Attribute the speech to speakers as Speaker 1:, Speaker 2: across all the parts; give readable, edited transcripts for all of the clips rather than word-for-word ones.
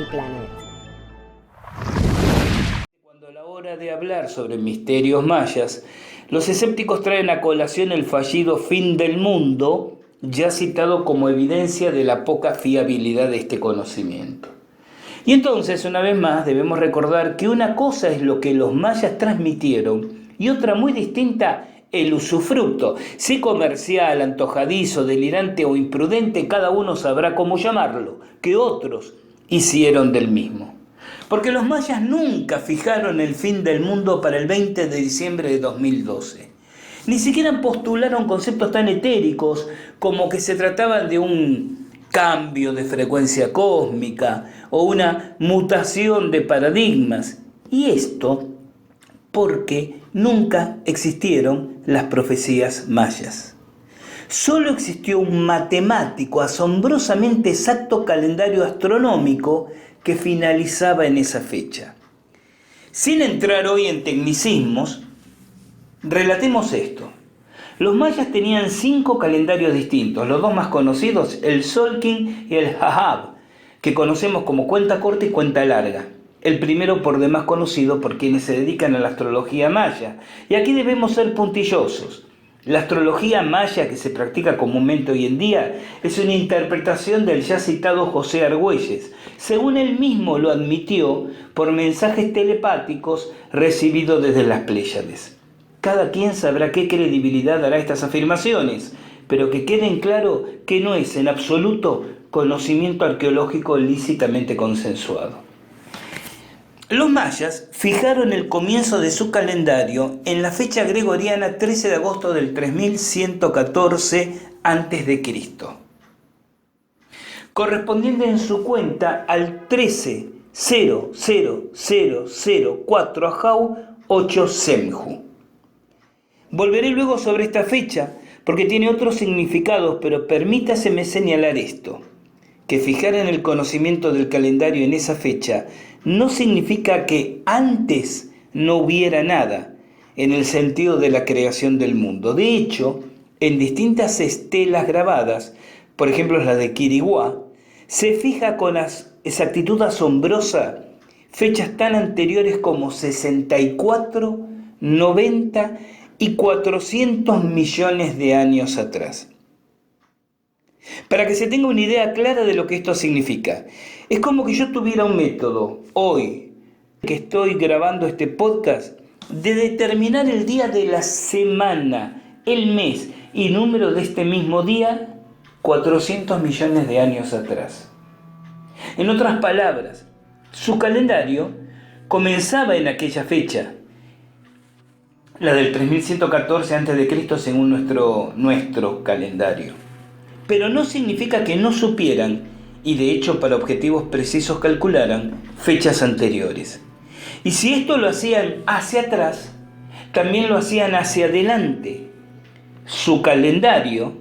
Speaker 1: planeta.
Speaker 2: Cuando a la hora de hablar sobre misterios mayas, los escépticos traen a colación el fallido fin del mundo, ya citado como evidencia de la poca fiabilidad de este conocimiento. Y entonces, una vez más, debemos recordar que una cosa es lo que los mayas transmitieron y otra muy distinta, el usufructo, si comercial, antojadizo, delirante o imprudente, cada uno sabrá cómo llamarlo, que otros hicieron del mismo. Porque los mayas nunca fijaron el fin del mundo para el 20 de diciembre de 2012. Ni siquiera postularon conceptos tan etéricos como que se trataba de un cambio de frecuencia cósmica o una mutación de paradigmas. Y esto porque nunca existieron las profecías mayas. Solo existió un matemático asombrosamente exacto calendario astronómico que finalizaba en esa fecha. Sin entrar hoy en tecnicismos, relatemos esto. Los mayas tenían 5 calendarios distintos, los dos más conocidos, el Solkin y el Hahab, que conocemos como cuenta corta y cuenta larga. El primero por demás conocido por quienes se dedican a la astrología maya. Y aquí debemos ser puntillosos. La astrología maya que se practica comúnmente hoy en día es una interpretación del ya citado José Argüelles, según él mismo lo admitió por mensajes telepáticos recibidos desde las Pléyades. Cada quien sabrá qué credibilidad dará estas afirmaciones, pero que quede en claro que no es en absoluto conocimiento arqueológico lícitamente consensuado. Los mayas fijaron el comienzo de su calendario en la fecha gregoriana 13 de agosto del 3114 a.C., correspondiente en su cuenta al 13.00004 Ajau 8 Semju. Volveré luego sobre esta fecha porque tiene otros significados, pero permítaseme señalar esto, que fijar en el conocimiento del calendario en esa fecha no significa que antes no hubiera nada, en el sentido de la creación del mundo. De hecho, en distintas estelas grabadas, por ejemplo la de Quiriguá, se fija con exactitud asombrosa fechas tan anteriores como 64, 90 y 400 millones de años atrás. Para que se tenga una idea clara de lo que esto significa, es como que yo tuviera un método, hoy que estoy grabando este podcast, de determinar el día de la semana, el mes y número de este mismo día, 400 millones de años atrás. En otras palabras, su calendario comenzaba en aquella fecha, la del 3114 a.C. según nuestro calendario. Pero no significa que no supieran, y de hecho para objetivos precisos calcularan, fechas anteriores. Y si esto lo hacían hacia atrás, también lo hacían hacia adelante. Su calendario,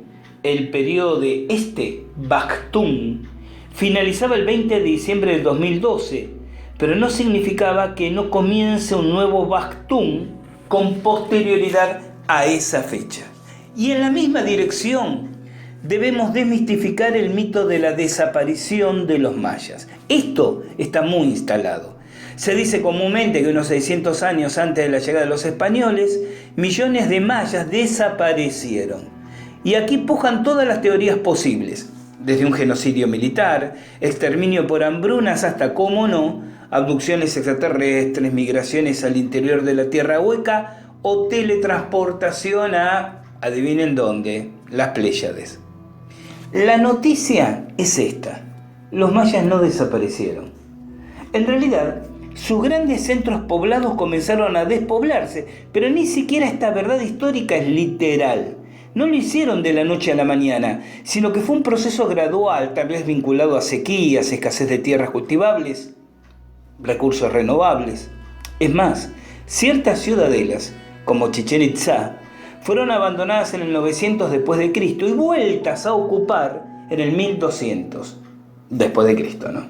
Speaker 2: el periodo de este Baktún, finalizaba el 20 de diciembre de 2012, pero no significaba que no comience un nuevo Baktún con posterioridad a esa fecha. Y en la misma dirección, debemos desmistificar el mito de la desaparición de los mayas. Esto está muy instalado. Se dice comúnmente que unos 600 años antes de la llegada de los españoles, millones de mayas desaparecieron. Y aquí pujan todas las teorías posibles, desde un genocidio militar, exterminio por hambrunas hasta, cómo no, abducciones extraterrestres, migraciones al interior de la Tierra Hueca o teletransportación a, adivinen dónde, las Pléyades. La noticia es esta: los mayas no desaparecieron. En realidad, sus grandes centros poblados comenzaron a despoblarse, pero ni siquiera esta verdad histórica es literal. No lo hicieron de la noche a la mañana, sino que fue un proceso gradual, tal vez vinculado a sequías, escasez de tierras cultivables, recursos renovables. Es más, ciertas ciudadelas, como Chichén Itzá, fueron abandonadas en el 900 después de Cristo y vueltas a ocupar en el 1200 después de Cristo, ¿no?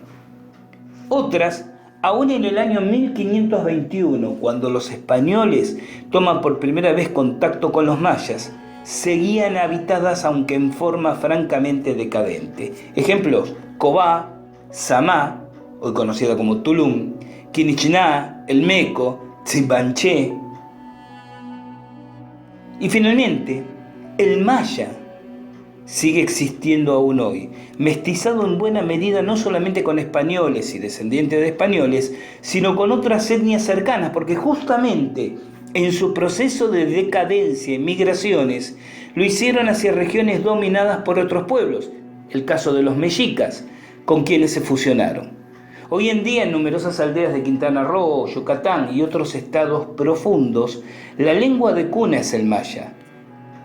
Speaker 2: Otras, aún en el año 1521, cuando los españoles toman por primera vez contacto con los mayas, seguían habitadas aunque en forma francamente decadente. Ejemplos: Cobá, Samá hoy conocida como Tulum, Quinichná, El Meco, Tsibanché. Y finalmente, el maya sigue existiendo aún hoy, mestizado en buena medida no solamente con españoles y descendientes de españoles, sino con otras etnias cercanas, porque justamente en su proceso de decadencia y migraciones lo hicieron hacia regiones dominadas por otros pueblos, el caso de los mexicas, con quienes se fusionaron. Hoy en día en numerosas aldeas de Quintana Roo, Yucatán y otros estados profundos, la lengua de cuna es el maya,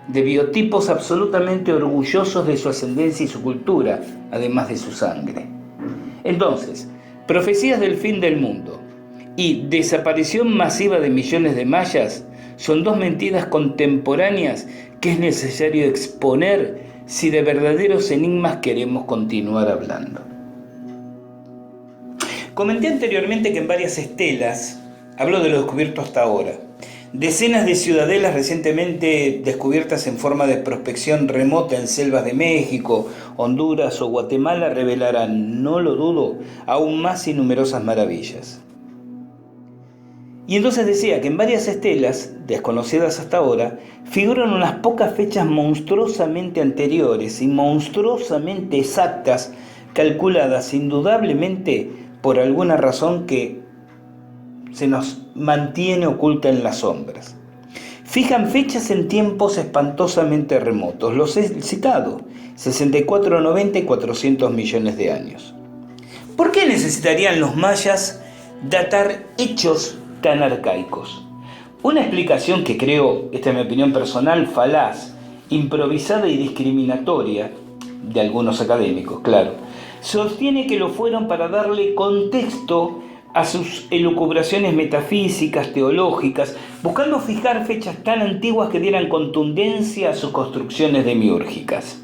Speaker 2: de biotipos absolutamente orgullosos de su ascendencia y su cultura, además de su sangre. Entonces, profecías del fin del mundo y desaparición masiva de millones de mayas son dos mentiras contemporáneas que es necesario exponer si de verdaderos enigmas queremos continuar hablando. Comenté anteriormente que en varias estelas, hablo de lo descubierto hasta ahora, decenas de ciudadelas recientemente descubiertas en forma de prospección remota en selvas de México, Honduras o Guatemala revelarán, no lo dudo, aún más y numerosas maravillas. Y entonces decía que en varias estelas, desconocidas hasta ahora, figuran unas pocas fechas monstruosamente anteriores y monstruosamente exactas, calculadas indudablemente por alguna razón que se nos mantiene oculta en las sombras. Fijan fechas en tiempos espantosamente remotos, los he citado, 64, 90 y 400 millones de años. ¿Por qué necesitarían los mayas datar hechos tan arcaicos? Una explicación que creo, esta es mi opinión personal, falaz, improvisada y discriminatoria, de algunos académicos, claro, sostiene que lo fueron para darle contexto a sus elucubraciones metafísicas, teológicas, buscando fijar fechas tan antiguas que dieran contundencia a sus construcciones demiúrgicas.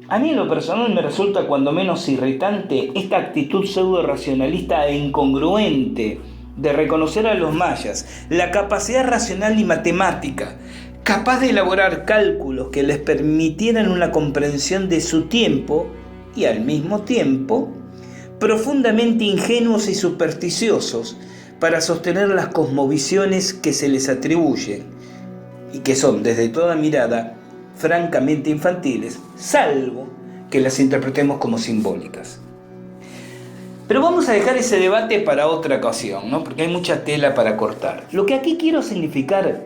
Speaker 2: A mí en lo personal me resulta cuando menos irritante esta actitud pseudo-racionalista e incongruente de reconocer a los mayas la capacidad racional y matemática, capaz de elaborar cálculos que les permitieran una comprensión de su tiempo y al mismo tiempo profundamente ingenuos y supersticiosos para sostener las cosmovisiones que se les atribuyen y que son desde toda mirada francamente infantiles, salvo que las interpretemos como simbólicas. Pero vamos a dejar ese debate para otra ocasión, ¿no? Porque hay mucha tela para cortar. Lo que aquí quiero significar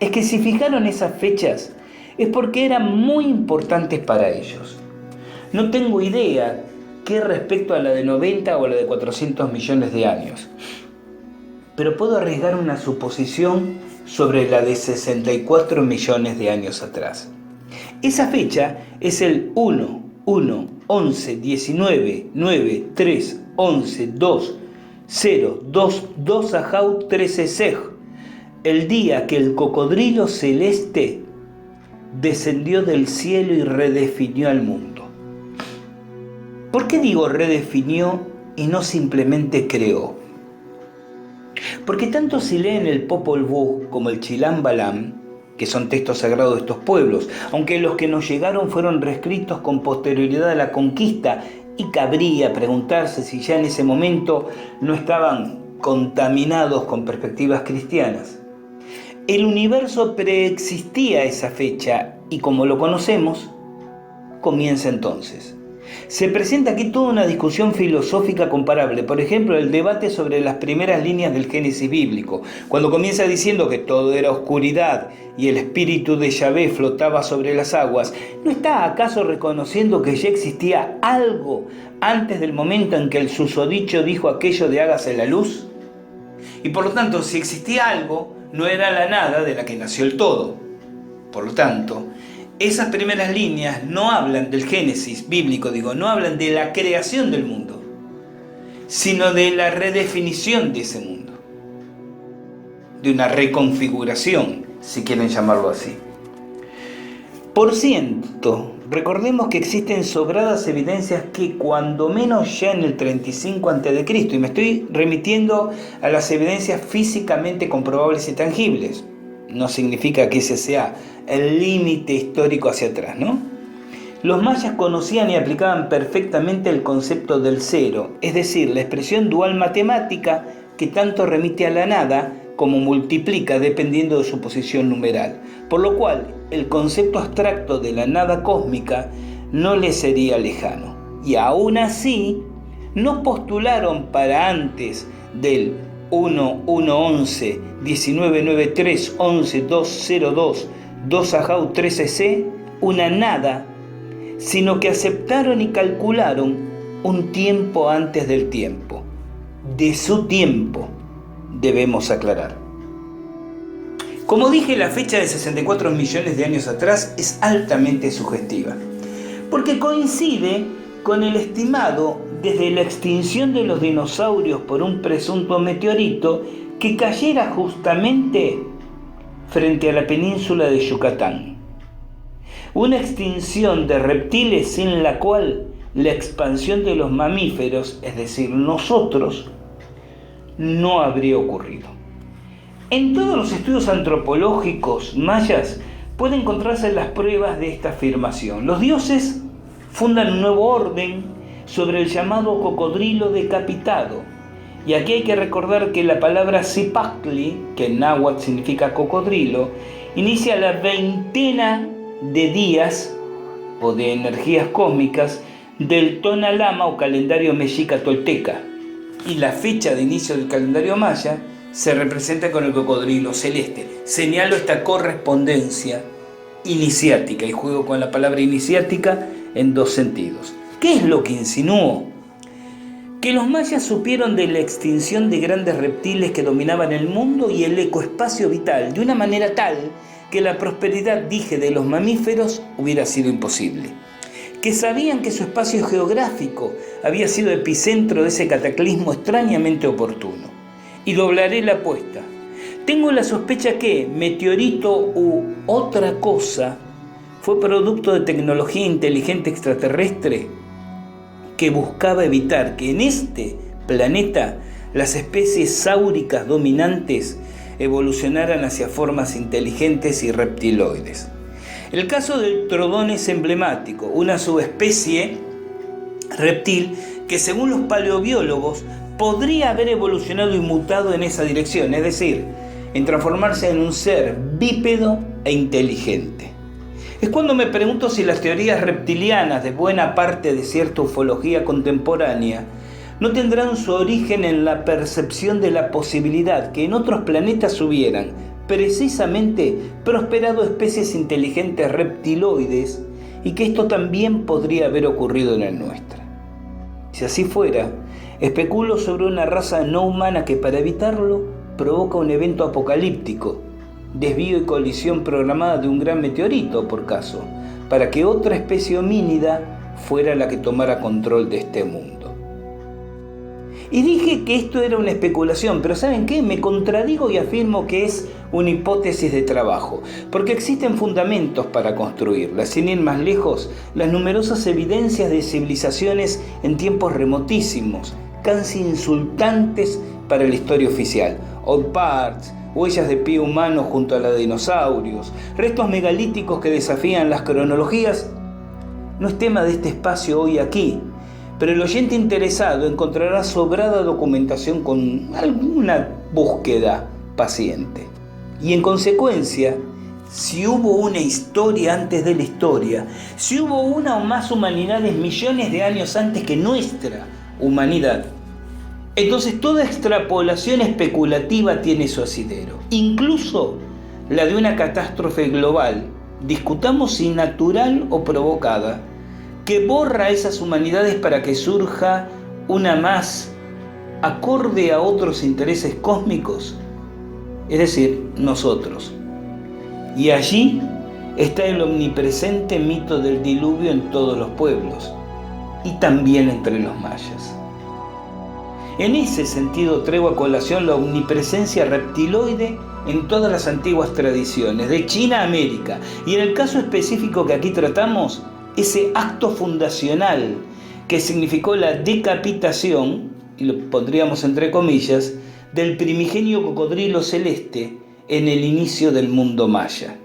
Speaker 2: es que si fijaron esas fechas es porque eran muy importantes para ellos. No tengo idea qué respecto a la de 90 o a la de 400 millones de años, pero puedo arriesgar una suposición sobre la de 64 millones de años atrás. Esa fecha es el 1, 1, 11, 19, 9, 3, 11, 2, 0, 2, 2 Ajau 13 Sej, el día que el cocodrilo celeste descendió del cielo y redefinió al mundo. ¿Por qué digo redefinió y no simplemente creó? Porque tanto si leen el Popol Vuh como el Chilam Balam, que son textos sagrados de estos pueblos, aunque los que nos llegaron fueron reescritos con posterioridad a la conquista, y cabría preguntarse si ya en ese momento no estaban contaminados con perspectivas cristianas. El universo preexistía a esa fecha y como lo conocemos, comienza entonces. Se presenta aquí toda una discusión filosófica comparable, por ejemplo, el debate sobre las primeras líneas del Génesis bíblico, cuando comienza diciendo que todo era oscuridad y el espíritu de Yahvé flotaba sobre las aguas. ¿No está acaso reconociendo que ya existía algo antes del momento en que el susodicho dijo aquello de hágase la luz? Y por lo tanto, si existía algo, no era la nada de la que nació el todo. Por lo tanto, esas primeras líneas no hablan del Génesis bíblico, no hablan de la creación del mundo, sino de la redefinición de ese mundo, de una reconfiguración, si quieren llamarlo así. Por cierto, recordemos que existen sobradas evidencias que cuando menos ya en el 35 a.C., y me estoy remitiendo a las evidencias físicamente comprobables y tangibles, no significa que ese sea el límite histórico hacia atrás, ¿no? Los mayas conocían y aplicaban perfectamente el concepto del cero, es decir, la expresión dual matemática que tanto remite a la nada como multiplica dependiendo de su posición numeral, por lo cual el concepto abstracto de la nada cósmica no les sería lejano. Y aún así, no postularon para antes del 1111 1993 11 202 2 Ajau 13C una nada, sino que aceptaron y calcularon un tiempo antes del tiempo, de su tiempo, debemos aclarar. Como dije, la fecha de 64 millones de años atrás es altamente sugestiva, porque coincide con el estimado desde la extinción de los dinosaurios por un presunto meteorito que cayera justamente frente a la península de Yucatán. Una extinción de reptiles sin la cual la expansión de los mamíferos, es decir, nosotros, no habría ocurrido. En todos los estudios antropológicos mayas pueden encontrarse las pruebas de esta afirmación. Los dioses fundan un nuevo orden sobre el llamado cocodrilo decapitado. Y aquí hay que recordar que la palabra Zipactli, que en náhuatl significa cocodrilo, inicia la veintena de días o de energías cósmicas del Tonalama o calendario mexica tolteca. Y la fecha de inicio del calendario maya se representa con el cocodrilo celeste. Señalo esta correspondencia iniciática y juego con la palabra iniciática en dos sentidos. ¿Qué es lo que insinuó? Que los mayas supieron de la extinción de grandes reptiles que dominaban el mundo y el ecoespacio vital de una manera tal que la prosperidad, dije, de los mamíferos hubiera sido imposible. Que sabían que su espacio geográfico había sido epicentro de ese cataclismo extrañamente oportuno. Y doblaré la apuesta. Tengo la sospecha que meteorito u otra cosa fue producto de tecnología inteligente extraterrestre que buscaba evitar que en este planeta las especies sáuricas dominantes evolucionaran hacia formas inteligentes y reptiloides. El caso del trodón es emblemático, una subespecie reptil que según los paleobiólogos podría haber evolucionado y mutado en esa dirección, es decir, en transformarse en un ser bípedo e inteligente. Es cuando me pregunto si las teorías reptilianas de buena parte de cierta ufología contemporánea no tendrán su origen en la percepción de la posibilidad que en otros planetas hubieran, precisamente, prosperado especies inteligentes reptiloides y que esto también podría haber ocurrido en el nuestro. Si así fuera, especulo sobre una raza no humana que para evitarlo provoca un evento apocalíptico, desvío y colisión programada de un gran meteorito, por caso, para que otra especie homínida fuera la que tomara control de este mundo. Y dije que esto era una especulación, pero ¿saben qué? Me contradigo y afirmo que es una hipótesis de trabajo, porque existen fundamentos para construirla. Sin ir más lejos, las numerosas evidencias de civilizaciones en tiempos remotísimos, casi insultantes para la historia oficial. Old parts, huellas de pie humano junto a la de dinosaurios, restos megalíticos que desafían las cronologías, no es tema de este espacio hoy aquí, pero el oyente interesado encontrará sobrada documentación con alguna búsqueda paciente. Y en consecuencia, si hubo una historia antes de la historia, si hubo una o más humanidades millones de años antes que nuestra humanidad, entonces toda extrapolación especulativa tiene su asidero, incluso la de una catástrofe global, discutamos si natural o provocada, que borra esas humanidades para que surja una más acorde a otros intereses cósmicos, es decir, nosotros. Y allí está el omnipresente mito del diluvio en todos los pueblos, y también entre los mayas. En ese sentido traigo a colación la omnipresencia reptiloide en todas las antiguas tradiciones, de China a América, y en el caso específico que aquí tratamos, ese acto fundacional que significó la decapitación, y lo pondríamos entre comillas, del primigenio cocodrilo celeste en el inicio del mundo maya.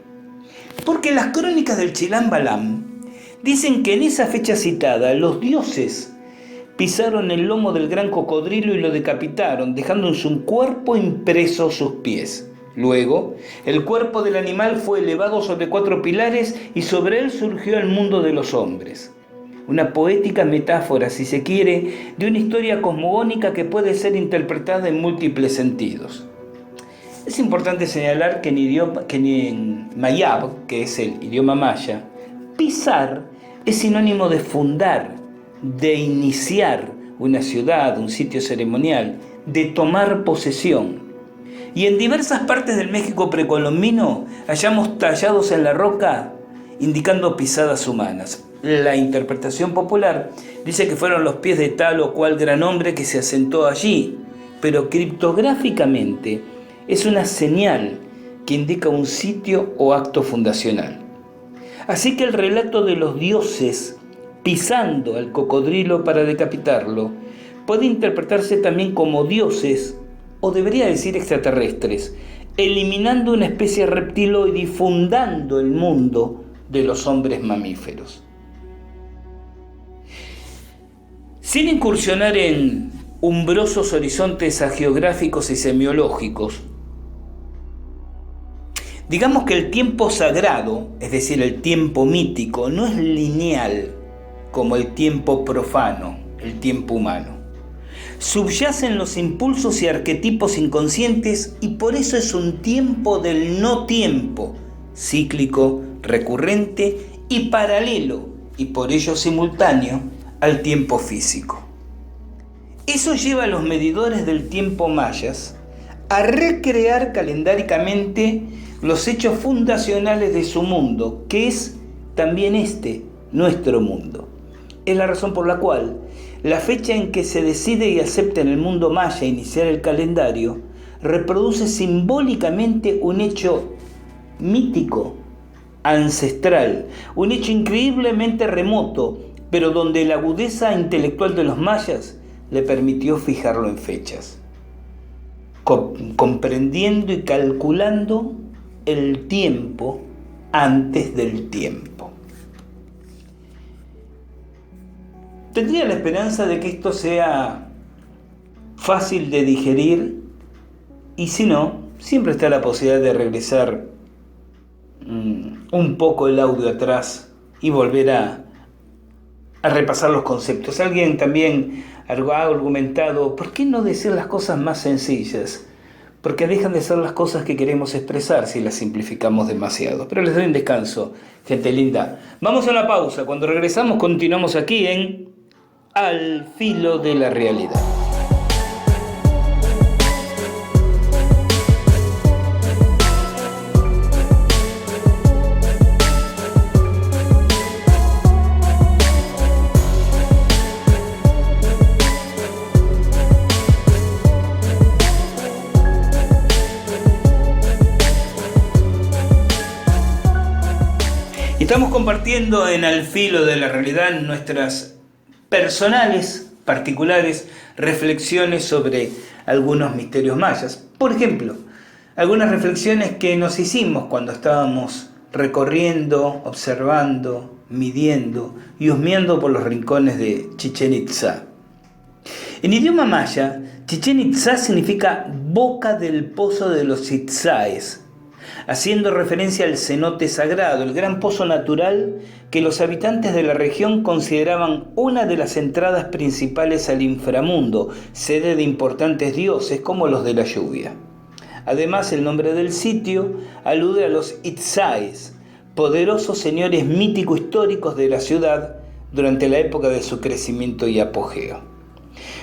Speaker 2: Porque las crónicas del Chilam Balam Dicen que en esa fecha citada los dioses pisaron el lomo del gran cocodrilo y lo decapitaron, dejando en su cuerpo impresos sus pies. Luego, el cuerpo del animal fue elevado sobre 4 pilares y sobre él surgió el mundo de los hombres. Una poética metáfora, si se quiere, de una historia cosmogónica que puede ser interpretada en múltiples sentidos. Es importante señalar que en Mayab, que es el idioma maya, pisar es sinónimo de fundar, de iniciar una ciudad, un sitio ceremonial, de tomar posesión. Y en diversas partes del México precolombino hallamos tallados en la roca indicando pisadas humanas. La interpretación popular dice que fueron los pies de tal o cual gran hombre que se asentó allí, pero criptográficamente es una señal que indica un sitio o acto fundacional. Así que el relato de los dioses pisando al cocodrilo para decapitarlo puede interpretarse también como dioses, o debería decir extraterrestres, eliminando una especie reptiloide y fundando el mundo de los hombres mamíferos. Sin incursionar en umbrosos horizontes hagiográficos y semiológicos, digamos que el tiempo sagrado, es decir, el tiempo mítico, no es lineal como el tiempo profano, el tiempo humano. Subyacen los impulsos y arquetipos inconscientes y por eso es un tiempo del no tiempo, cíclico, recurrente y paralelo, y por ello simultáneo al tiempo físico. Eso lleva a los medidores del tiempo mayas a recrear calendáricamente los hechos fundacionales de su mundo, que es también nuestro mundo. Es la razón por la cual la fecha en que se decide y acepta en el mundo maya iniciar el calendario reproduce simbólicamente un hecho mítico, ancestral, un hecho increíblemente remoto, pero donde la agudeza intelectual de los mayas le permitió fijarlo en fechas, comprendiendo y calculando el tiempo antes del tiempo. Tendría la esperanza de que esto sea fácil de digerir y si no, siempre está la posibilidad de regresar un poco el audio atrás y volver a repasar los conceptos. Alguien también ha argumentado, ¿por qué no decir las cosas más sencillas? Porque dejan de ser las cosas que queremos expresar si las simplificamos demasiado. Pero les doy un descanso, gente linda. Vamos a una pausa. Cuando regresamos continuamos aquí en Al Filo de la Realidad. Estamos compartiendo en Al Filo de la Realidad nuestras personales, particulares reflexiones sobre algunos misterios mayas. Por ejemplo, algunas reflexiones que nos hicimos cuando estábamos recorriendo, observando, midiendo y husmeando por los rincones de Chichén Itzá. En idioma maya, Chichén Itzá significa boca del pozo de los Itzáes, haciendo referencia al cenote sagrado, el gran pozo natural que los habitantes de la región consideraban una de las entradas principales al inframundo, sede de importantes dioses como los de la lluvia. Además, el nombre del sitio alude a los Itzáes, poderosos señores mítico-históricos de la ciudad durante la época de su crecimiento y apogeo.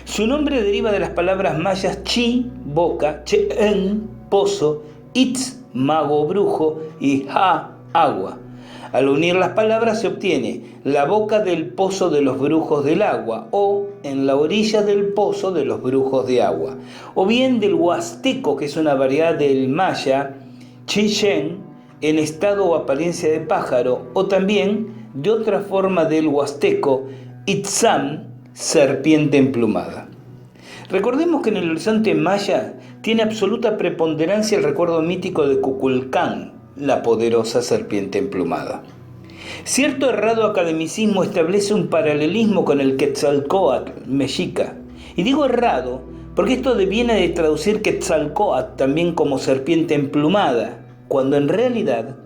Speaker 2: Su nombre deriva de las palabras mayas chi, boca, che'en, pozo, itz, mago brujo y ha, agua. Al unir las palabras se obtiene la boca del pozo de los brujos del agua o en la orilla del pozo de los brujos de agua, o bien del huasteco, que es una variedad del maya chichén en estado o apariencia de pájaro, o también de otra forma del huasteco itzam, serpiente emplumada. Recordemos que en el horizonte maya tiene absoluta preponderancia el recuerdo mítico de Kukulcán, la poderosa serpiente emplumada. Cierto errado academicismo establece un paralelismo con el Quetzalcóatl mexica. Y digo errado porque esto viene de traducir Quetzalcóatl también como serpiente emplumada, cuando en realidad,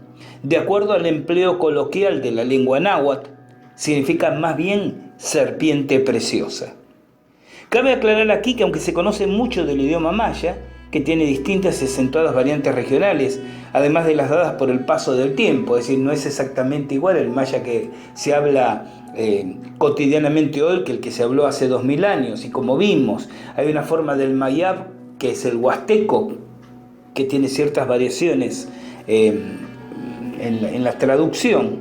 Speaker 2: de acuerdo al empleo coloquial de la lengua náhuatl, significa más bien serpiente preciosa. Cabe aclarar aquí que aunque se conoce mucho del idioma maya, que tiene distintas y acentuadas variantes regionales, además de las dadas por el paso del tiempo, es decir, no es exactamente igual el maya que se habla cotidianamente hoy que el que se habló hace 2000 años, y como vimos, hay una forma del mayab, que es el huasteco, que tiene ciertas variaciones en la traducción.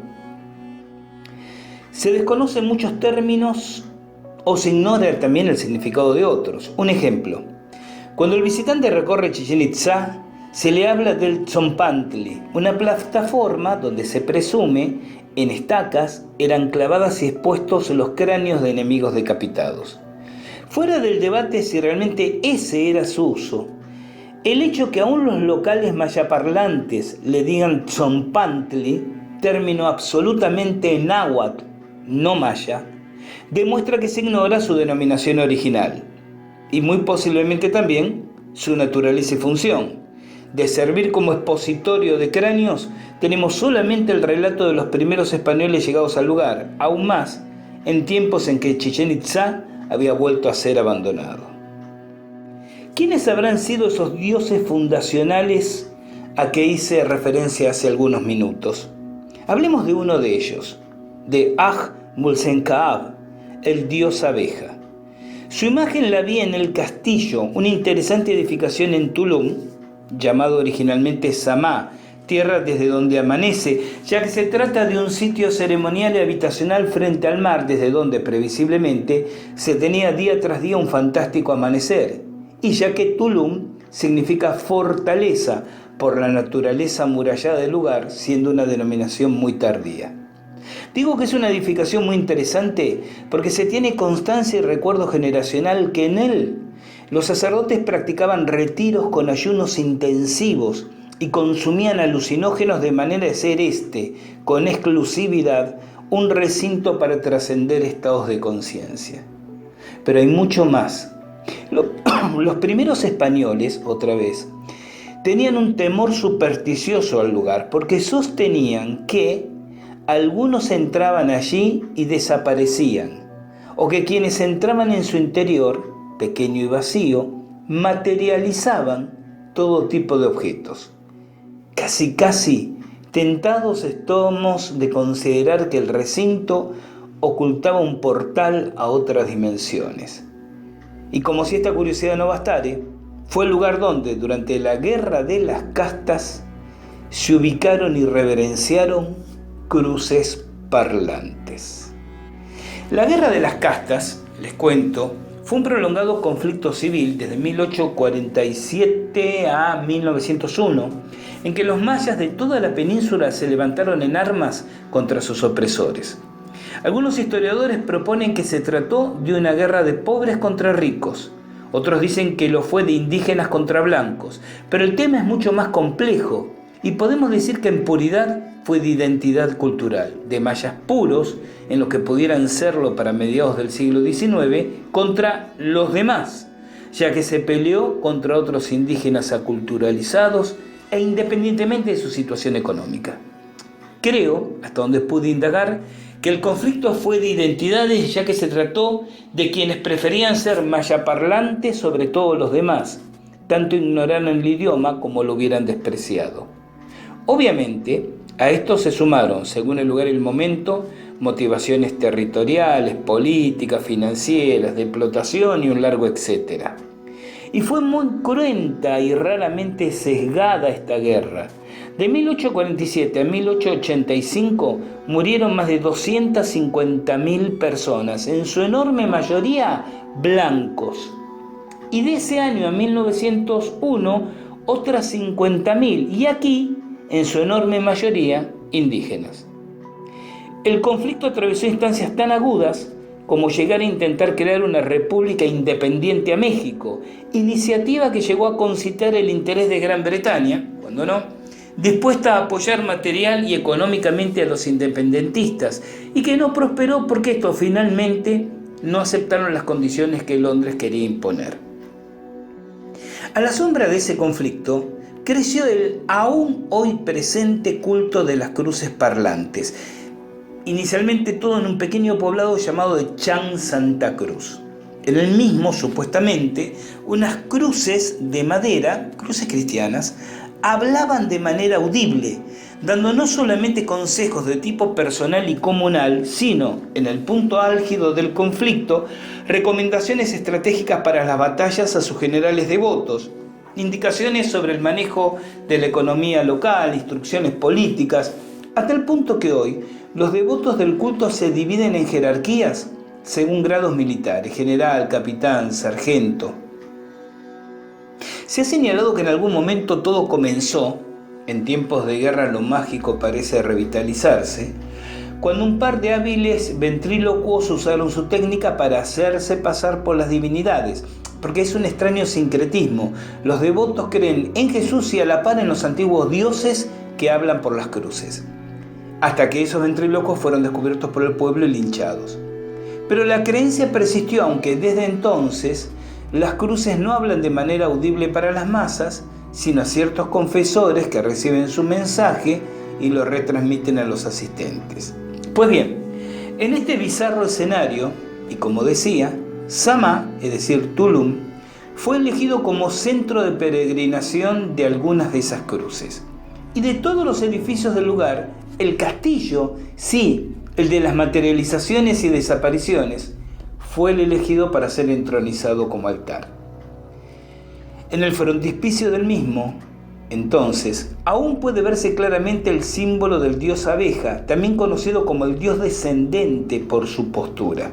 Speaker 2: Se desconocen muchos términos o se ignora también el significado de otros. Un ejemplo: cuando el visitante recorre Chichén Itzá, se le habla del Tzompantli, una plataforma donde se presume en estacas eran clavadas y expuestos los cráneos de enemigos decapitados. Fuera del debate si realmente ese era su uso, el hecho que aún los locales mayaparlantes le digan Tzompantli, término absolutamente náhuatl, no maya, demuestra que se ignora su denominación original y muy posiblemente también su naturaleza y función. De servir como expositorio de cráneos, tenemos solamente el relato de los primeros españoles llegados al lugar, aún más en tiempos en que Chichén Itzá había vuelto a ser abandonado. ¿Quiénes habrán sido esos dioses fundacionales a que hice referencia hace algunos minutos? Hablemos de uno de ellos, de Aj-Mulsenkaab, el dios abeja. Su imagen la vi en el castillo, una interesante edificación en Tulum, llamado originalmente Samá, tierra desde donde amanece, ya que se trata de un sitio ceremonial y habitacional frente al mar, desde donde previsiblemente se tenía día tras día un fantástico amanecer, y ya que Tulum significa fortaleza por la naturaleza amurallada del lugar, siendo una denominación muy tardía. Digo que es una edificación muy interesante porque se tiene constancia y recuerdo generacional que en él los sacerdotes practicaban retiros con ayunos intensivos y consumían alucinógenos de manera de ser con exclusividad, un recinto para trascender estados de conciencia. Pero hay mucho más. Los primeros españoles, otra vez, tenían un temor supersticioso al lugar porque sostenían que algunos entraban allí y desaparecían, o que quienes entraban en su interior, pequeño y vacío, materializaban todo tipo de objetos. Casi tentados estamos de considerar que el recinto ocultaba un portal a otras dimensiones. Y como si esta curiosidad no bastare, fue el lugar donde, durante la Guerra de las Castas, se ubicaron y reverenciaron cruces parlantes. La Guerra de las Castas, les cuento, fue un prolongado conflicto civil desde 1847 a 1901, en que los mayas de toda la península se levantaron en armas contra sus opresores. Algunos historiadores proponen que se trató de una guerra de pobres contra ricos, otros dicen que lo fue de indígenas contra blancos, pero el tema es mucho más complejo y podemos decir que en puridad fue de identidad cultural, de mayas puros, en lo que pudieran serlo para mediados del siglo XIX, contra los demás, ya que se peleó contra otros indígenas aculturalizados e independientemente de su situación económica. Creo, hasta donde pude indagar, que el conflicto fue de identidades, ya que se trató de quienes preferían ser mayaparlantes sobre todos los demás, tanto ignoraron el idioma como lo hubieran despreciado. Obviamente, a esto se sumaron, según el lugar y el momento, motivaciones territoriales, políticas, financieras, de explotación y un largo etcétera. Y fue muy cruenta y raramente sesgada esta guerra. De 1847 a 1885 murieron más de 250.000 personas, en su enorme mayoría blancos. Y de ese año a 1901, otras 50.000, y aquí, en su enorme mayoría, indígenas. El conflicto atravesó instancias tan agudas como llegar a intentar crear una república independiente a México, iniciativa que llegó a concitar el interés de Gran Bretaña, cuando no, dispuesta a apoyar material y económicamente a los independentistas, y que no prosperó porque estos finalmente no aceptaron las condiciones que Londres quería imponer. A la sombra de ese conflicto creció el aún hoy presente culto de las cruces parlantes, inicialmente todo en un pequeño poblado llamado de Chan Santa Cruz. En el mismo, supuestamente, unas cruces de madera, cruces cristianas, hablaban de manera audible, dando no solamente consejos de tipo personal y comunal, sino, en el punto álgido del conflicto, recomendaciones estratégicas para las batallas a sus generales devotos, indicaciones sobre el manejo de la economía local, instrucciones políticas, hasta el punto que hoy los devotos del culto se dividen en jerarquías según grados militares: general, capitán, sargento. Se ha señalado que en algún momento todo comenzó, en tiempos de guerra lo mágico parece revitalizarse, cuando un par de hábiles ventrílocuos usaron su técnica para hacerse pasar por las divinidades, porque es un extraño sincretismo. Los devotos creen en Jesús y a la par en los antiguos dioses que hablan por las cruces, hasta que esos ventrílocos fueron descubiertos por el pueblo y linchados. Pero la creencia persistió, aunque desde entonces las cruces no hablan de manera audible para las masas, sino a ciertos confesores que reciben su mensaje y lo retransmiten a los asistentes. Pues bien, en este bizarro escenario, y como decía, Sama, es decir, Tulum, fue elegido como centro de peregrinación de algunas de esas cruces. Y de todos los edificios del lugar, el castillo, sí, el de las materializaciones y desapariciones, fue el elegido para ser entronizado como altar. En el frontispicio del mismo, entonces, aún puede verse claramente el símbolo del dios abeja, también conocido como el dios descendente por su postura.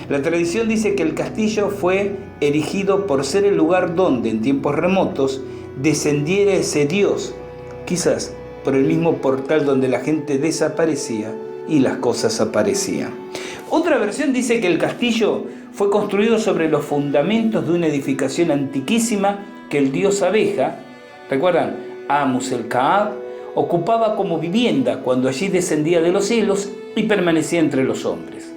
Speaker 2: La tradición dice que el castillo fue erigido por ser el lugar donde, en tiempos remotos, descendiera ese dios, quizás por el mismo portal donde la gente desaparecía y las cosas aparecían. Otra versión dice que el castillo fue construido sobre los fundamentos de una edificación antiquísima que el dios abeja, ¿recuerdan? Amus el Kaab, ocupaba como vivienda cuando allí descendía de los cielos y permanecía entre los hombres.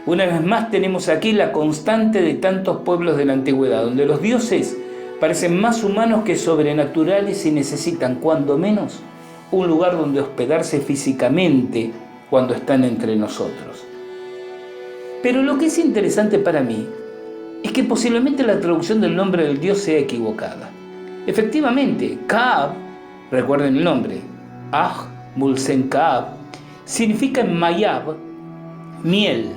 Speaker 2: Una vez más tenemos aquí la constante de tantos pueblos de la antigüedad, donde los dioses parecen más humanos que sobrenaturales y necesitan, cuando menos, un lugar donde hospedarse físicamente cuando están entre nosotros. Pero lo que es interesante para mí es que posiblemente la traducción del nombre del dios sea equivocada. Efectivamente, Kaab, recuerden el nombre, Mulsen Kaab, significa en mayab miel,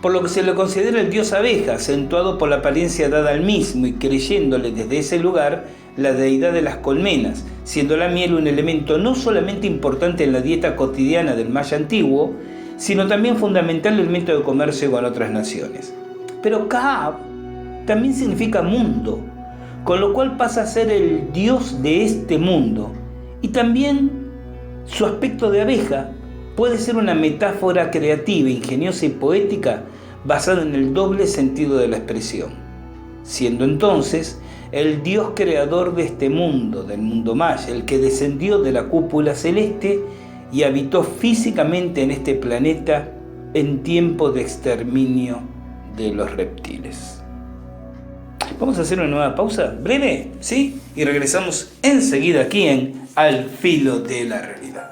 Speaker 2: por lo que se le considera el dios abeja, acentuado por la apariencia dada al mismo y creyéndole desde ese lugar la deidad de las colmenas, siendo la miel un elemento no solamente importante en la dieta cotidiana del maya antiguo, sino también fundamental elemento de comercio con otras naciones. Pero Kaab también significa mundo, con lo cual pasa a ser el dios de este mundo. Y también su aspecto de abeja puede ser una metáfora creativa, ingeniosa y poética basada en el doble sentido de la expresión, siendo entonces el dios creador de este mundo, del mundo maya, el que descendió de la cúpula celeste y habitó físicamente en este planeta en tiempo de exterminio de los reptiles. Vamos a hacer una nueva pausa, breve, ¿sí? Y regresamos enseguida aquí en Al Filo de la Realidad.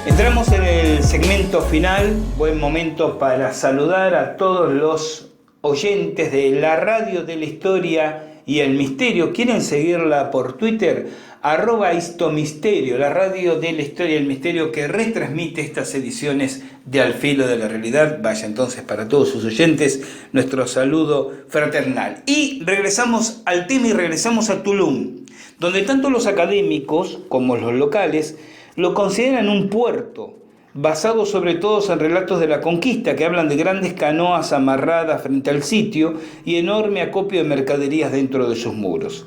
Speaker 2: Entramos en el segmento final, buen momento para saludar a todos los oyentes de la Radio de la Historia y el Misterio. ¿Quieren seguirla por Twitter? @histomisterio, la Radio de la Historia y el Misterio que retransmite estas ediciones de Al Filo de la Realidad. Vaya entonces para todos sus oyentes nuestro saludo fraternal. Y regresamos al tema y regresamos a Tulum, donde tanto los académicos como los locales lo consideran un puerto basados sobre todo en relatos de la conquista que hablan de grandes canoas amarradas frente al sitio y enorme acopio de mercaderías dentro de sus muros.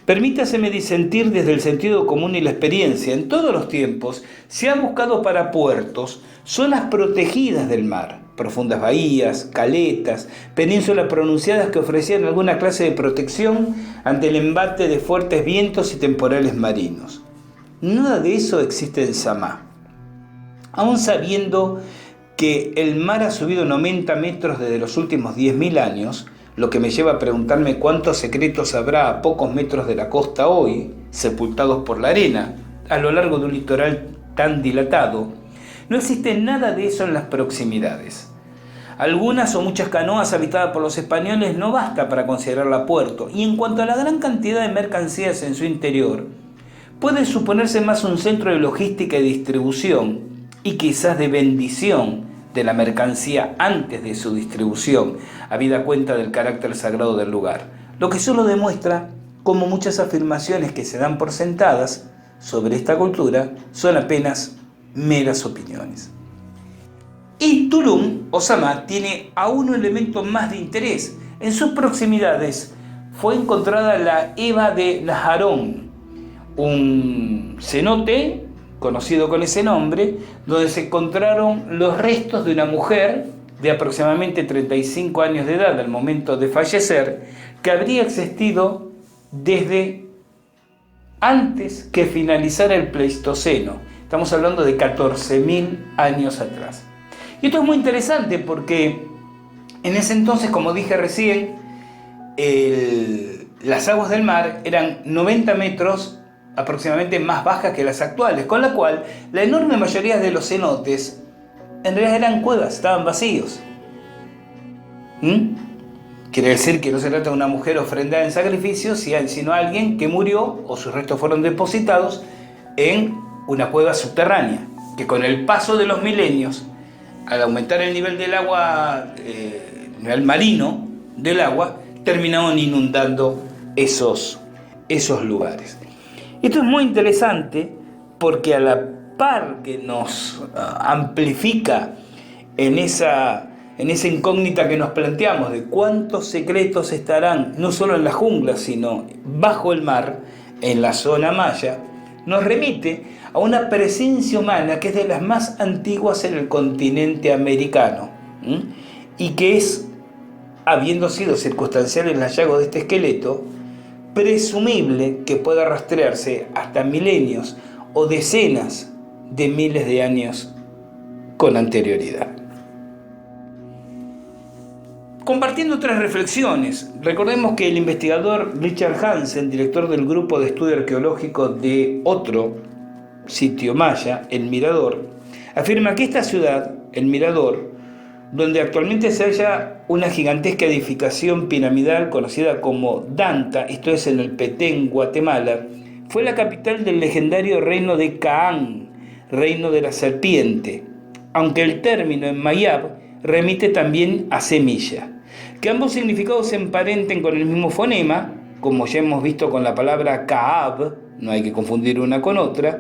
Speaker 2: Permítaseme disentir desde el sentido común y la experiencia. En todos los tiempos se ha buscado para puertos zonas protegidas del mar, profundas bahías, caletas, penínsulas pronunciadas que ofrecían alguna clase de protección ante el embate de fuertes vientos y temporales marinos. Nada de eso existe en Samá. Aún sabiendo que el mar ha subido 90 metros desde los últimos 10.000 años, lo que me lleva a preguntarme cuántos secretos habrá a pocos metros de la costa hoy, sepultados por la arena, a lo largo de un litoral tan dilatado. No existe nada de eso en las proximidades. Algunas o muchas canoas habitadas por los españoles no basta para considerarla puerto, y en cuanto a la gran cantidad de mercancías en su interior, puede suponerse más un centro de logística y distribución, y quizás de bendición de la mercancía antes de su distribución, habida cuenta del carácter sagrado del lugar, lo que solo demuestra cómo muchas afirmaciones que se dan por sentadas sobre esta cultura son apenas meras opiniones. Y Tulum o Samá tiene aún un elemento más de interés. En sus proximidades fue encontrada la Eva de Najarón, un cenote conocido con ese nombre, donde se encontraron los restos de una mujer de aproximadamente 35 años de edad al momento de fallecer, que habría existido desde antes que finalizara el Pleistoceno. Estamos hablando de 14.000 años atrás. Y esto es muy interesante porque en ese entonces, como dije recién, las aguas del mar eran 90 metros aproximadamente más bajas que las actuales, con la cual la enorme mayoría de los cenotes en realidad eran cuevas, estaban vacíos. Quiere decir que no se trata de una mujer ofrendada en sacrificio, sino alguien que murió o sus restos fueron depositados en una cueva subterránea, que con el paso de los milenios, al aumentar el nivel del agua, el nivel marino del agua, terminaron inundando esos lugares. Esto es muy interesante porque a la par que nos amplifica en esa incógnita que nos planteamos de cuántos secretos estarán no solo en la jungla, sino bajo el mar, en la zona maya, nos remite a una presencia humana que es de las más antiguas en el continente americano, y que es, habiendo sido circunstancial el hallazgo de este esqueleto, presumible que pueda rastrearse hasta milenios o decenas de miles de años con anterioridad. Compartiendo otras reflexiones, recordemos que el investigador Richard Hansen, director del grupo de estudio arqueológico de otro sitio maya, El Mirador, afirma que esta ciudad, El Mirador, donde actualmente se halla una gigantesca edificación piramidal conocida como Danta, esto es en el Petén, Guatemala, fue la capital del legendario reino de Caán, reino de la serpiente, aunque el término en mayab remite también a semilla. Que ambos significados se emparenten con el mismo fonema, como ya hemos visto con la palabra Kaab, no hay que confundir una con otra,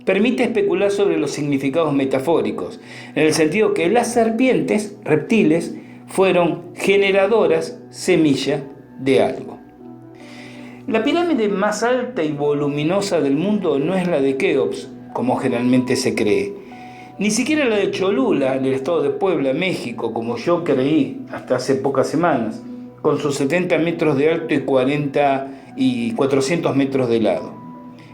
Speaker 2: permite especular sobre los significados metafóricos, en el sentido que las serpientes, reptiles, fueron generadoras, semilla de algo. La pirámide más alta y voluminosa del mundo no es la de Keops, como generalmente se cree, ni siquiera la de Cholula, en el estado de Puebla, México, como yo creí hasta hace pocas semanas, con sus 70 metros de alto y 400 metros de lado.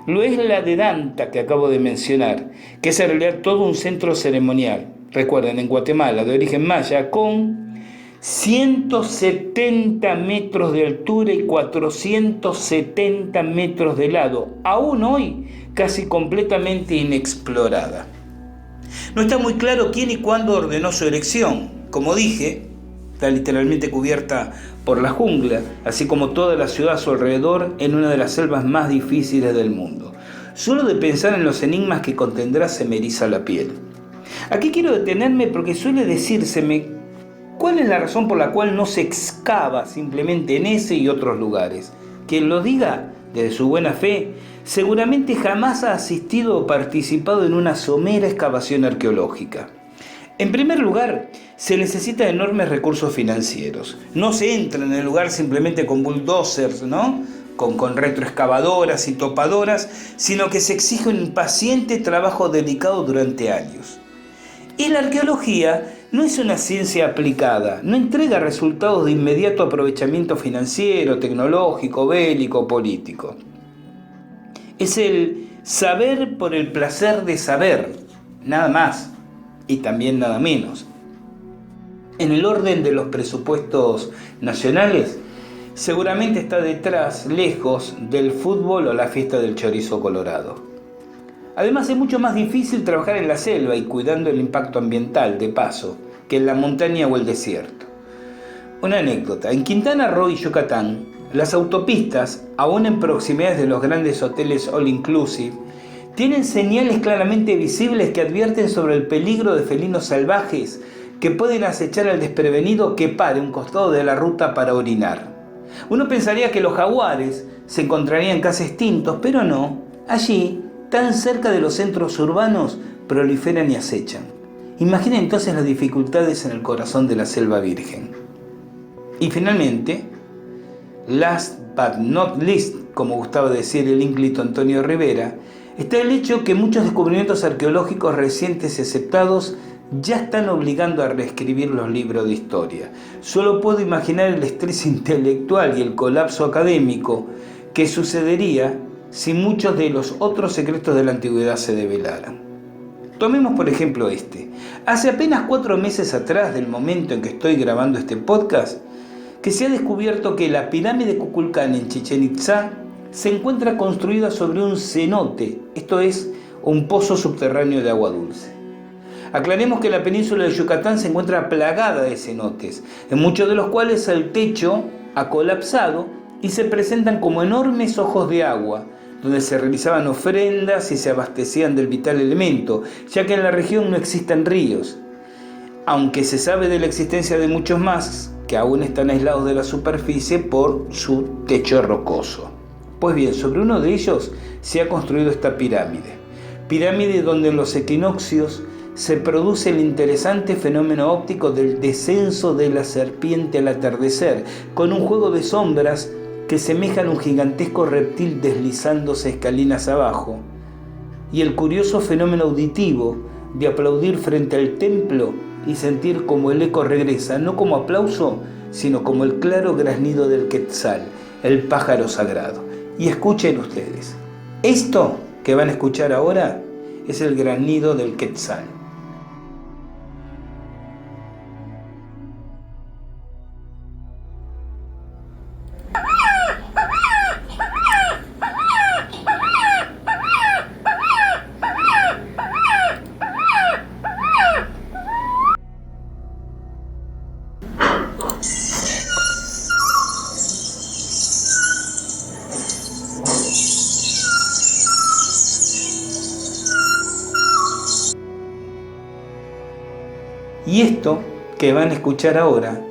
Speaker 2: Lo es la de Danta que acabo de mencionar, que es en realidad todo un centro ceremonial, recuerden, en Guatemala, de origen maya, con 170 metros de altura y 470 metros de lado, aún hoy casi completamente inexplorada. No está muy claro quién y cuándo ordenó su erección. Como dije, está literalmente cubierta por la jungla, así como toda la ciudad a su alrededor en una de las selvas más difíciles del mundo. Solo de pensar en los enigmas que contendrá se me eriza la piel. Aquí quiero detenerme porque suele decírseme cuál es la razón por la cual no se excava simplemente en ese y otros lugares. Quien lo diga desde su buena fe seguramente jamás ha asistido o participado en una somera excavación arqueológica. En primer lugar, se necesitan enormes recursos financieros. No se entra en el lugar simplemente con bulldozers, ¿no? Con retroexcavadoras y topadoras, sino que se exige un impaciente trabajo dedicado durante años. Y la arqueología no es una ciencia aplicada, no entrega resultados de inmediato aprovechamiento financiero, tecnológico, bélico, político. Es el saber por el placer de saber, nada más y también nada menos. En el orden de los presupuestos nacionales, seguramente está detrás, lejos, del fútbol o la fiesta del chorizo colorado. Además, es mucho más difícil trabajar en la selva y cuidando el impacto ambiental, de paso, que en la montaña o el desierto. Una anécdota: en Quintana Roo y Yucatán, las autopistas, aún en proximidades de los grandes hoteles all inclusive, tienen señales claramente visibles que advierten sobre el peligro de felinos salvajes que pueden acechar al desprevenido que pare a un costado de la ruta para orinar. Uno pensaría que los jaguares se encontrarían casi extintos, pero no. Allí, tan cerca de los centros urbanos, proliferan y acechan. Imaginen entonces las dificultades en el corazón de la selva virgen. Y finalmente, last but not least, como gustaba decir el ínclito Antonio Rivera, está el hecho que muchos descubrimientos arqueológicos recientes y aceptados ya están obligando a reescribir los libros de historia. Solo puedo imaginar el estrés intelectual y el colapso académico que sucedería si muchos de los otros secretos de la antigüedad se develaran. Tomemos por ejemplo este. Hace apenas 4 meses atrás del momento en que estoy grabando este podcast, que se ha descubierto que la pirámide de Kukulcán en Chichén Itzá se encuentra construida sobre un cenote, esto es, un pozo subterráneo de agua dulce. Aclaremos que la península de Yucatán se encuentra plagada de cenotes, en muchos de los cuales el techo ha colapsado y se presentan como enormes ojos de agua, donde se realizaban ofrendas y se abastecían del vital elemento, ya que en la región no existen ríos, aunque se sabe de la existencia de muchos más que aún están aislados de la superficie por su techo rocoso. Pues bien, sobre uno de ellos se ha construido esta pirámide donde en los equinoccios se produce el interesante fenómeno óptico del descenso de la serpiente al atardecer, con un juego de sombras que semejan un gigantesco reptil deslizándose escalinas abajo, y el curioso fenómeno auditivo de aplaudir frente al templo y sentir como el eco regresa, no como aplauso, sino como el claro graznido del quetzal, el pájaro sagrado. Y escuchen ustedes, esto que van a escuchar ahora es el graznido del quetzal. Y esto que van a escuchar ahora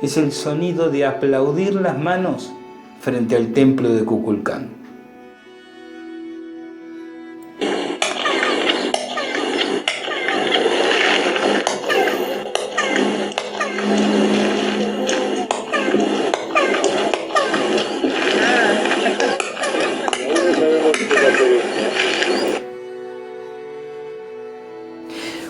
Speaker 2: es el sonido de aplaudir las manos frente al templo de Kukulcán.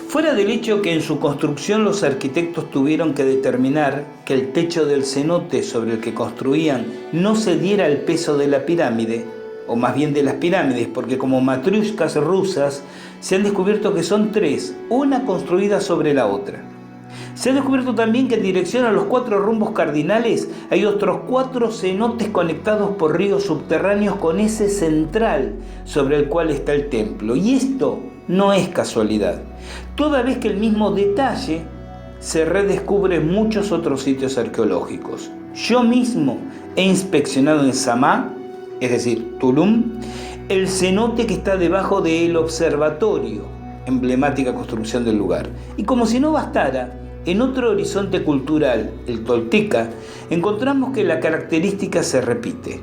Speaker 2: Fuera del hecho que en su construcción los arquitectos tuvieron que determinar que el techo del cenote sobre el que construían no cediera al peso de la pirámide, o más bien de las pirámides, porque como matruscas rusas se han descubierto que son 3, una construida sobre la otra. Se ha descubierto también que en dirección a los 4 rumbos cardinales hay otros 4 cenotes conectados por ríos subterráneos con ese central sobre el cual está el templo. Y esto no es casualidad, toda vez que el mismo detalle se redescubre en muchos otros sitios arqueológicos. Yo mismo he inspeccionado en Samá, es decir, Tulum, el cenote que está debajo del observatorio, emblemática construcción del lugar. Y como si no bastara, en otro horizonte cultural, el tolteca, encontramos que la característica se repite.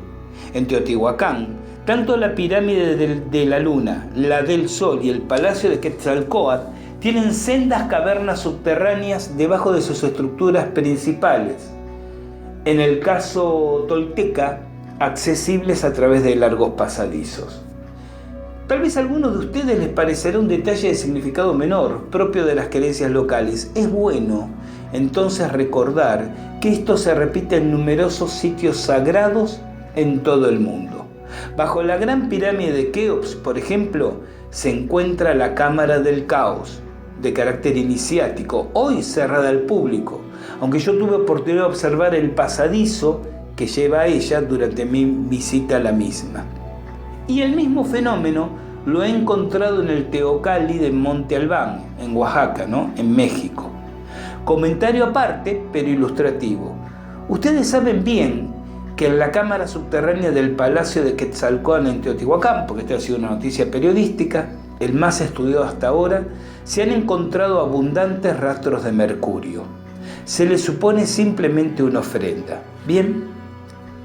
Speaker 2: En Teotihuacán, Tanto la pirámide de la Luna, la del Sol y el Palacio de Quetzalcóatl tienen sendas cavernas subterráneas debajo de sus estructuras principales. En el caso tolteca, accesibles a través de largos pasadizos. Tal vez a algunos de ustedes les parecerá un detalle de significado menor, propio de las creencias locales. Es bueno, entonces, recordar que esto se repite en numerosos sitios sagrados en todo el mundo. Bajo la gran pirámide de Keops, por ejemplo, se encuentra la Cámara del Caos, de carácter iniciático, hoy cerrada al público, aunque yo tuve oportunidad de observar el pasadizo que lleva a ella durante mi visita a la misma. Y el mismo fenómeno lo he encontrado en el Teocalli de Monte Albán, en Oaxaca, en México. Comentario aparte, pero ilustrativo. Ustedes saben bien que en la cámara subterránea del Palacio de Quetzalcóatl en Teotihuacán, porque esta ha sido una noticia periodística, el más estudiado hasta ahora, se han encontrado abundantes rastros de mercurio. Se le supone simplemente una ofrenda. Bien,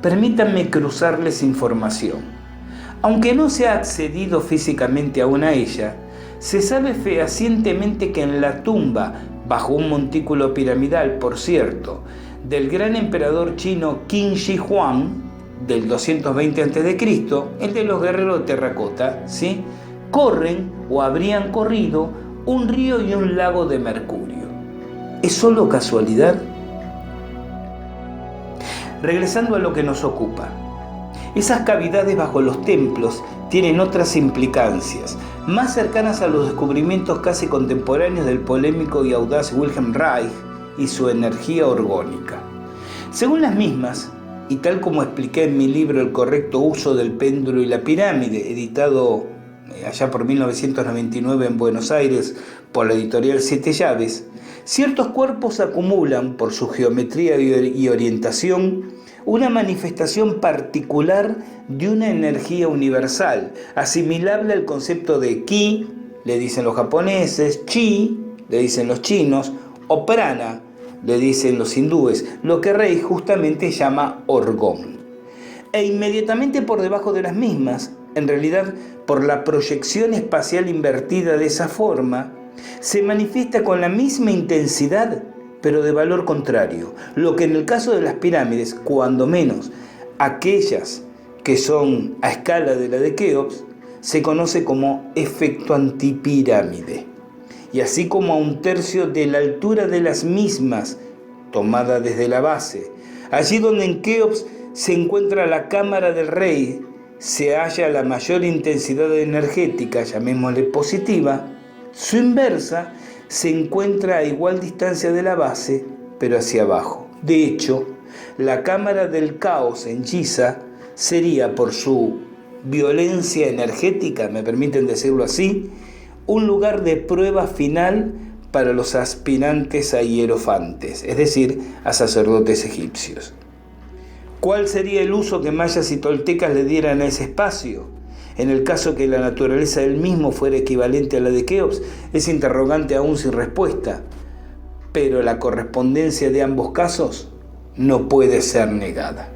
Speaker 2: permítanme cruzarles información. Aunque no se ha accedido físicamente aún a ella, se sabe fehacientemente que en la tumba, bajo un montículo piramidal, por cierto, del gran emperador chino Qin Shi Huang, del 220 a.C., el de los guerreros de terracota, ¿sí?, corren o habrían corrido un río y un lago de mercurio. ¿Es solo casualidad? Regresando a lo que nos ocupa. Esas cavidades bajo los templos tienen otras implicancias, más cercanas a los descubrimientos casi contemporáneos del polémico y audaz Wilhelm Reich y su energía orgónica. Según las mismas, y tal como expliqué en mi libro El correcto uso del péndulo y la pirámide, editado allá por 1999 en Buenos Aires por la editorial Siete Llaves, ciertos cuerpos acumulan, por su geometría y orientación, una manifestación particular de una energía universal, asimilable al concepto de Ki, le dicen los japoneses, Chi, le dicen los chinos, o Prana, le dicen los hindúes, lo que Rey justamente llama orgón. E inmediatamente por debajo de las mismas, en realidad por la proyección espacial invertida de esa forma, se manifiesta con la misma intensidad, pero de valor contrario, lo que en el caso de las pirámides, cuando menos aquellas que son a escala de la de Keops, se conoce como efecto antipirámide. Y así como a 1/3 de la altura de las mismas, tomada desde la base, allí donde en Keops se encuentra la cámara del rey, se halla la mayor intensidad energética, llamémosle positiva, su inversa se encuentra a igual distancia de la base, pero hacia abajo. De hecho, la cámara del caos en Giza sería, por su violencia energética, me permiten decirlo así, un lugar de prueba final para los aspirantes a hierofantes, es decir, a sacerdotes egipcios. ¿Cuál sería el uso que mayas y toltecas le dieran a ese espacio? En el caso que la naturaleza del mismo fuera equivalente a la de Keops, es interrogante aún sin respuesta, pero la correspondencia de ambos casos no puede ser negada.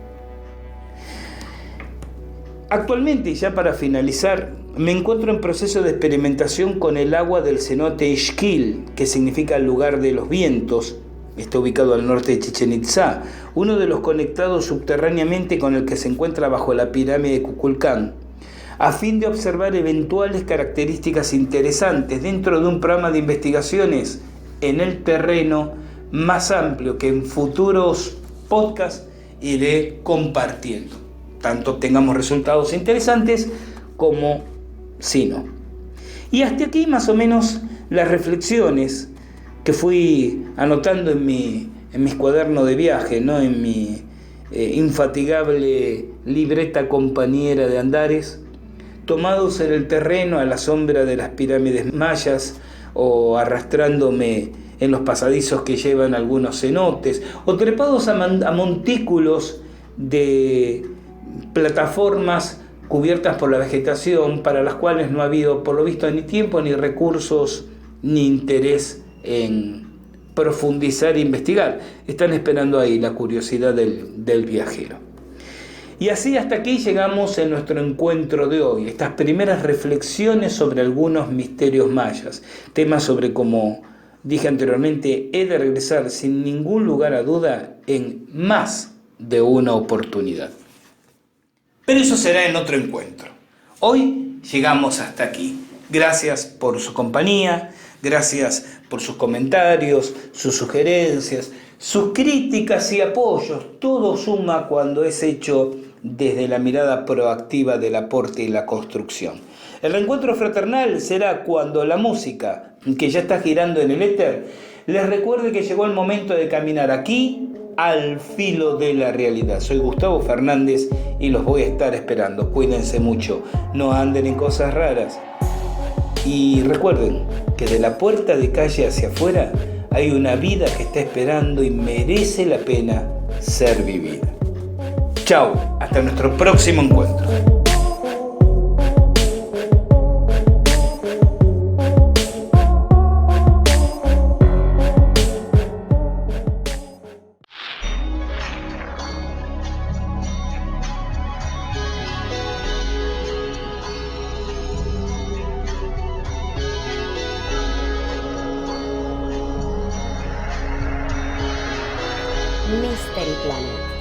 Speaker 2: Actualmente, y ya para finalizar, me encuentro en proceso de experimentación con el agua del cenote Ixquil, que significa el lugar de los vientos. Está ubicado al norte de Chichén Itzá, uno de los conectados subterráneamente con el que se encuentra bajo la pirámide de Kukulcán, a fin de observar eventuales características interesantes dentro de un programa de investigaciones en el terreno más amplio que en futuros podcasts iré compartiendo, tanto obtengamos resultados interesantes como si no. Y hasta aquí más o menos las reflexiones que fui anotando en mis cuadernos de viaje, en mi infatigable libreta compañera de andares, tomados en el terreno a la sombra de las pirámides mayas o arrastrándome en los pasadizos que llevan algunos cenotes o trepados a montículos de plataformas cubiertas por la vegetación para las cuales no ha habido por lo visto ni tiempo, ni recursos, ni interés en profundizar e investigar. Están esperando ahí la curiosidad del viajero. Y así hasta aquí llegamos en nuestro encuentro de hoy, estas primeras reflexiones sobre algunos misterios mayas, temas sobre, como dije anteriormente, he de regresar sin ningún lugar a duda en más de una oportunidad. Pero eso será en otro encuentro. Hoy llegamos hasta aquí. Gracias por su compañía, gracias por sus comentarios, sus sugerencias, sus críticas y apoyos. Todo suma cuando es hecho desde la mirada proactiva del aporte y la construcción. El reencuentro fraternal será cuando la música, que ya está girando en el éter, les recuerde que llegó el momento de caminar aquí al filo de la realidad. Soy Gustavo Fernández y los voy a estar esperando. Cuídense mucho, no anden en cosas raras. Y recuerden que de la puerta de calle hacia afuera hay una vida que está esperando y merece la pena ser vivida. Chao, hasta nuestro próximo encuentro.
Speaker 1: Mystery Planet.